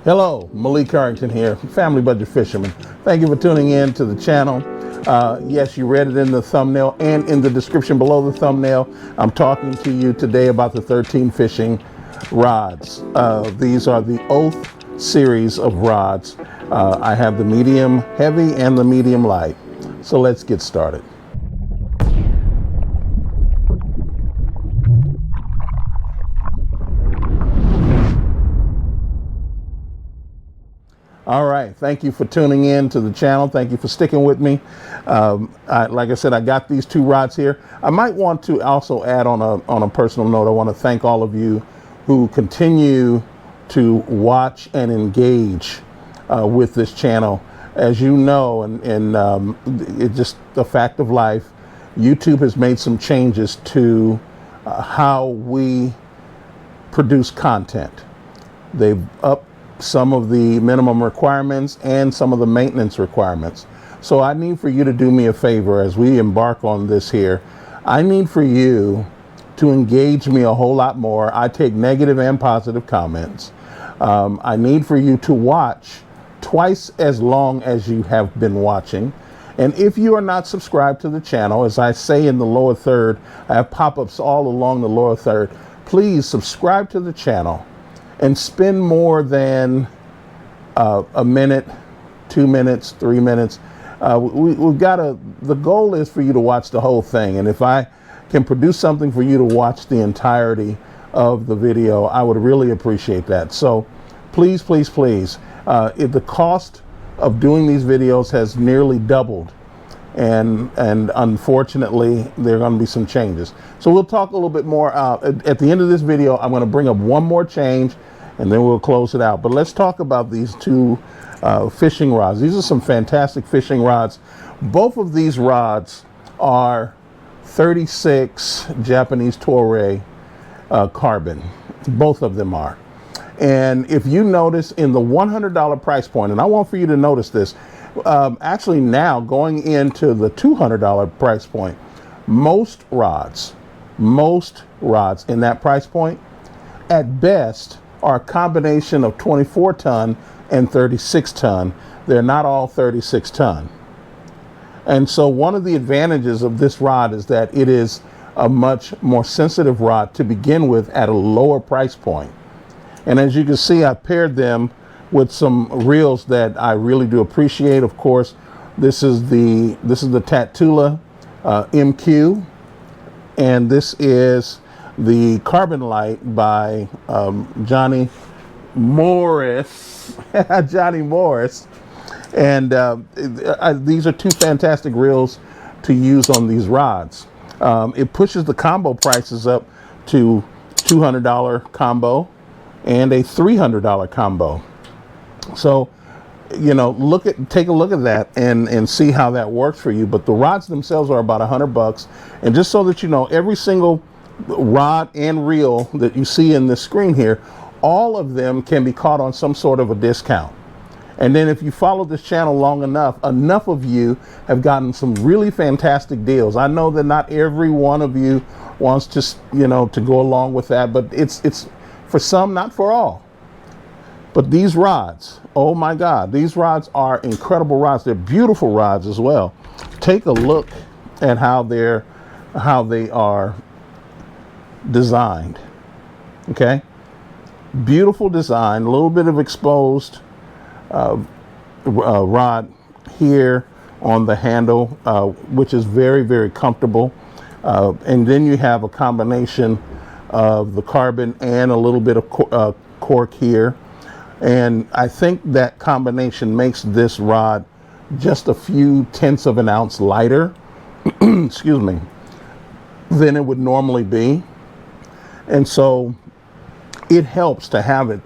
Hello, Malik Carrington here, Family Budget Fisherman. Thank you for tuning in to the channel. Yes, you read it in the thumbnail and in the description below the thumbnail. I'm talking to you today about the 13 fishing rods. These are the Oath series of rods. I have the medium heavy and the medium light. So let's get started. All right, thank you for tuning in to the channel. Thank you for sticking with me. Like I said, I got these two rods here. I might want to also add on a personal note, I want to thank all of you who continue to watch and engage with this channel. As you know, and it's just a fact of life, YouTube has made some changes to how we produce content. They've upped some of the minimum requirements and some of the maintenance requirements. So I need for you to do me a favor as we embark on this here. I need for you to engage me a whole lot more. I take negative and positive comments. I need for you to watch twice as long as you have been watching. And if you are not subscribed to the channel, as I say in the lower third, I have pop-ups all along the lower third. Please subscribe to the channel and spend more than a minute, 2 minutes, 3 minutes. We've got the goal is for you to watch the whole thing. And if I can produce something for you to watch the entirety of the video, I would really appreciate that. So please, please, please, the cost of doing these videos has nearly doubled. And unfortunately, there are going to be some changes. So we'll talk a little bit more. At the end of this video, I'm going to bring up one more change, and then we'll close it out. But let's talk about these two fishing rods. These are some fantastic fishing rods. Both of these rods are 36 Japanese Toray carbon. Both of them are. And if you notice in the $100 price point, and I want for you to notice this, actually now going into the $200 price point, most rods in that price point at best are a combination of 24 ton and 36 ton. They're not all 36 ton. And so one of the advantages of this rod is that it is a much more sensitive rod to begin with at a lower price point. And as you can see, I paired them with some reels that I really do appreciate. Of course, this is the Tatula MQ, and this is the Carbonlite by Johnny Morris. Johnny Morris. And these are two fantastic reels to use on these rods. It pushes the combo prices up to $200 combo and a $300 combo. So, you know, take a look at that and see how that works for you. But the rods themselves are about $100. And just so that you know, every single rod and reel that you see in this screen here, all of them can be caught on some sort of a discount. And then if you follow this channel long enough of you have gotten some really fantastic deals. I know that not every one of you wants to, you know, to go along with that, but it's for some, not for all. But these rods, oh my God, these rods are incredible rods. They're beautiful rods as well. Take a look at how they are designed. Okay, beautiful design. A little bit of exposed rod here on the handle, which is very, very comfortable. And then you have a combination of the carbon and a little bit of cork here. And I think that combination makes this rod just a few tenths of an ounce lighter, excuse me, than it would normally be. And so it helps to have it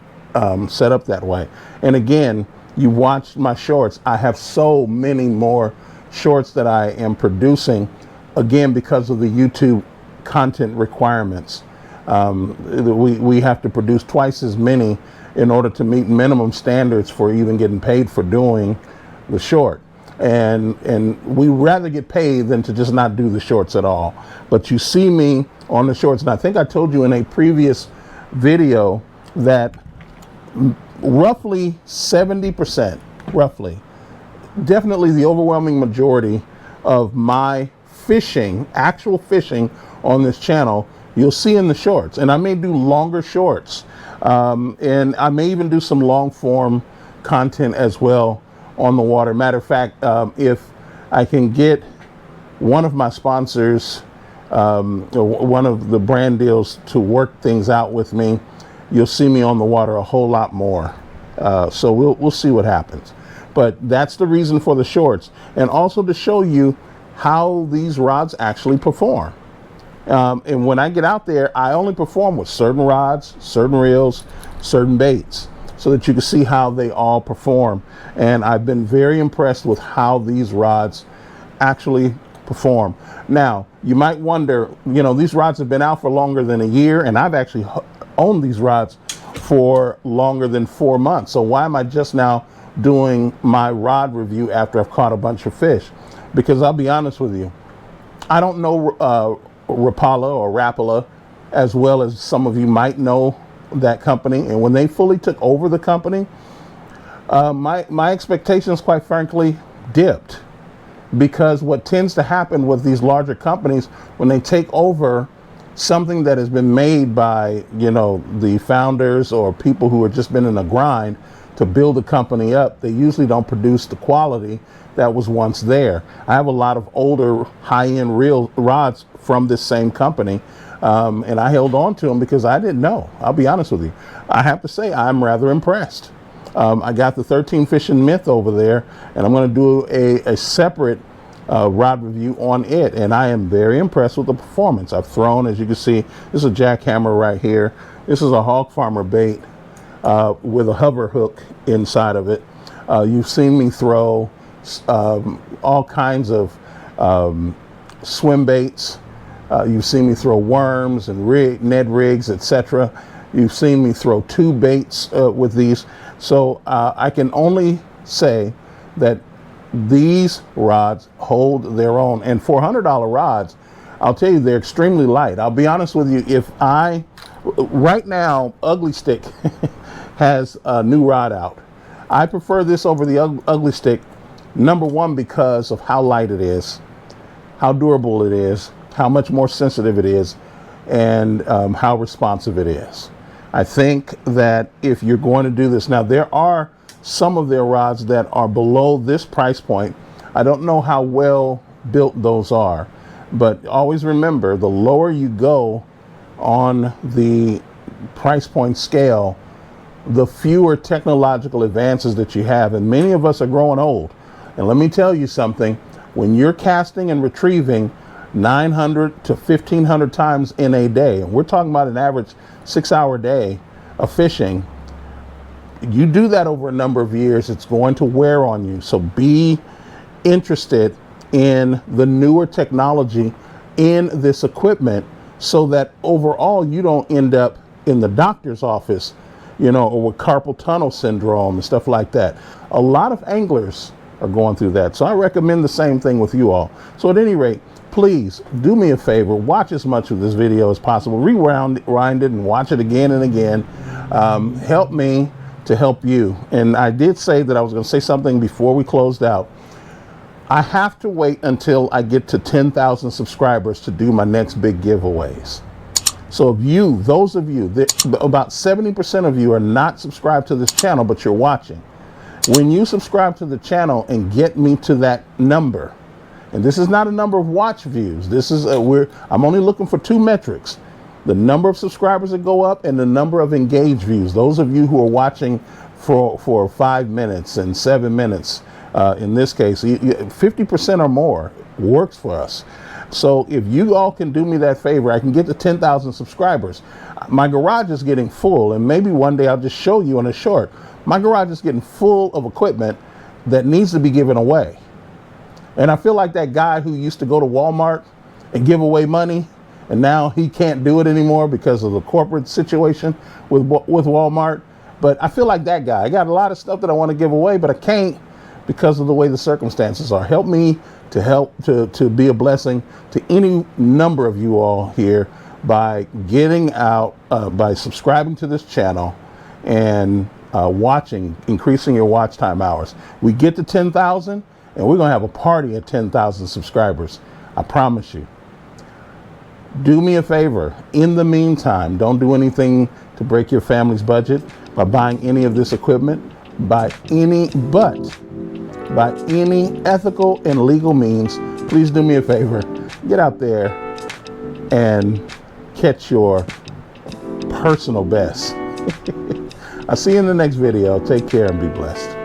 set up that way. And again, you watched my shorts. I have so many more shorts that I am producing, again, because of the YouTube content requirements. We have to produce twice as many in order to meet minimum standards for even getting paid for doing the short. And we rather get paid than to just not do the shorts at all. But you see me on the shorts, and I think I told you in a previous video that roughly 70%, roughly, definitely the overwhelming majority of my fishing, actual fishing on this channel, you'll see in the shorts. And I may do longer shorts, and I may even do some long form content as well on the water. Matter of fact, if I can get one of my sponsors, one of the brand deals, to work things out with me, you'll see me on the water a whole lot more. So we'll see what happens. But that's the reason for the shorts, and also to show you how these rods actually perform. And when I get out there, I only perform with certain rods, certain reels, certain baits, so that you can see how they all perform. And I've been very impressed with how these rods actually perform. Now, you might wonder, you know, these rods have been out for longer than a year, and I've actually owned these rods for longer than 4 months. So why am I just now doing my rod review after I've caught a bunch of fish? Because I'll be honest with you, I don't know Rapala or Rapala as well as some of you might know that company. And when they fully took over the company, my expectations, quite frankly, dipped. Because what tends to happen with these larger companies, when they take over something that has been made by, you know, the founders or people who have just been in a grind to build a company up, they usually don't produce the quality that was once there. I have a lot of older high-end reel rods from this same company, and I held on to them because I didn't know. I'll be honest with you. I have to say I'm rather impressed. I got the 13 Fishing Myth over there, and I'm going to do a separate rod review on it, and I am very impressed with the performance. I've thrown, as you can see, this is a jackhammer right here. This is a Hog Farmer bait with a hover hook inside of it. You've seen me throw all kinds of swim baits. You've seen me throw worms and Ned rigs, etc. You've seen me throw 2 baits with these. So I can only say that these rods hold their own. And for $100 rods, I'll tell you, they're extremely light. I'll be honest with you, right now, Ugly Stick has a new rod out. I prefer this over the Ugly Stick, number one, because of how light it is, how durable it is, how much more sensitive it is, and how responsive it is. I think that if you're going to do this, now there are some of their rods that are below this price point. I don't know how well built those are, but always remember, the lower you go on the price point scale, the fewer technological advances that you have. And many of us are growing old. And let me tell you something, when you're casting and retrieving 900 to 1,500 times in a day, and we're talking about an average 6-hour day of fishing, you do that over a number of years, it's going to wear on you. So be interested in the newer technology in this equipment, so that overall you don't end up in the doctor's office, you know, or with carpal tunnel syndrome and stuff like that. A lot of anglers are going through that. So I recommend the same thing with you all. So at any rate, please do me a favor, watch as much of this video as possible, rewind it and watch it again and again. Help me to help you. And I did say that I was going to say something before we closed out. I have to wait until I get to 10,000 subscribers to do my next big giveaways. So if you, those of you, about 70% of you are not subscribed to this channel, but you're watching. When you subscribe to the channel and get me to that number, and this is not a number of watch views, this is I'm only looking for 2 metrics: the number of subscribers that go up and the number of engaged views. Those of you who are watching for 5 minutes and 7 minutes, in this case, 50% or more works for us. So if you all can do me that favor, I can get to 10,000 subscribers. My garage is getting full, and maybe one day I'll just show you in a short. My garage is getting full of equipment that needs to be given away. And I feel like that guy who used to go to Walmart and give away money, and now he can't do it anymore because of the corporate situation with Walmart. But I feel like that guy. I got a lot of stuff that I want to give away, but I can't because of the way the circumstances are. Help me to be a blessing to any number of you all here by getting out, by subscribing to this channel and watching, increasing your watch time hours. We get to 10,000 and we're going to have a party at 10,000 subscribers. I promise you. Do me a favor. In the meantime, don't do anything to break your family's budget by buying any of this equipment, by any ethical and legal means. Please do me a favor. Get out there and catch your personal best. I'll see you in the next video. Take care and be blessed.